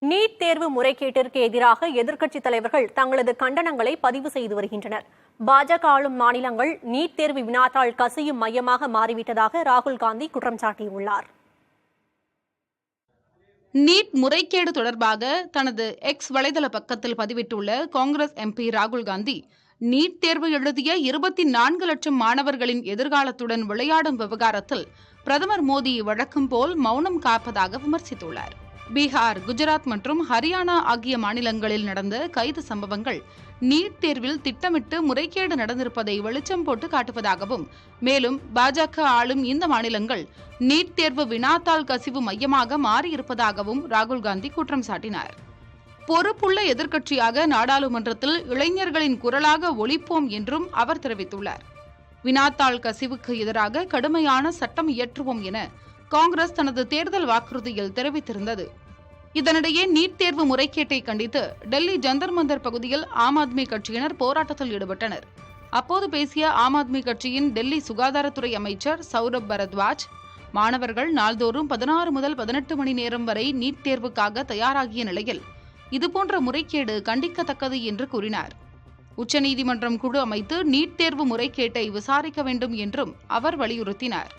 NEET தேர்வு முறைகேட்டிற்கு எதிராக எதிர்க்கட்சித் தலைவர்கள் தங்களது கண்டனங்களை பதிவு செய்து வருகின்றனர். பாஜக ஆளும் மாநிலங்கள் நீட் தேர்வு வினாத்தாள் கசியும் மையமாக மாறிவிட்டதாக ராகுல் காந்தி குற்றம் சாட்டியுள்ளார். நீட் முறைகேடு தொடர்பாக தனது எக்ஸ் வலைதள பக்கத்தில் பதிவிட்டுள்ள காங்கிரஸ் எம்பி ராகுல் காந்தி, நீட் தேர்வு எழுதிய 24 லட்சம் மாணவர்களின் எதிர்காலத்துடன் விளையாடும் விவகாரத்தில் பிரதமர் மோடி வழக்கம் போல் மௌனம் காப்பதாக விமர்சித்துள்ளார். பீகார், குஜராத் மற்றும் ஹரியானா ஆகிய மாநிலங்களில் நடந்த கைது சம்பவங்கள் நீட் தேர்வில் திட்டமிட்டு முறைகேடு நடந்திருப்பதை வெளிச்சம் போட்டு காட்டுவதாகவும், மேலும் பாஜக ஆளும் இந்த மாநிலங்கள் நீட் தேர்வு வினாத்தாள் கசிவு மையமாக மாறியிருப்பதாகவும் ராகுல் காந்தி குற்றம் சாட்டினார். பொறுப்புள்ள எதிர்க்கட்சியாக நாடாளுமன்றத்தில் இளைஞர்களின் குரலாக ஒலிப்போம் என்றும் அவர் தெரிவித்துள்ளார். வினாத்தாள் கசிவுக்கு எதிராக கடுமையான சட்டம் இயற்றுவோம் என காங்கிரஸ் தனது தேர்தல் வாக்குறுதியில் தெரிவித்திருந்தது. இதனிடையே நீட் தேர்வு முறைகேட்டை கண்டித்து டெல்லி ஜந்தர் மந்தர் பகுதியில் ஆம் ஆத்மி கட்சியினர் போராட்டத்தில் ஈடுபட்டனர். அப்போது பேசிய ஆம் ஆத்மி கட்சியின் டெல்லி சுகாதாரத்துறை அமைச்சர் சௌரப் பரத்வாஜ், மாணவர்கள் நாள்தோறும் 16 முதல் 18 மணி நேரம் வரை நீட் தேர்வுக்காக தயாராகிய நிலையில் இதுபோன்ற முறைகேடு கண்டிக்கத்தக்கது என்று கூறினார். உச்சநீதிமன்றம் குழு அமைத்து நீட் தேர்வு முறைகேட்டை விசாரிக்க வேண்டும் என்றும் அவர் வலியுறுத்தினார்.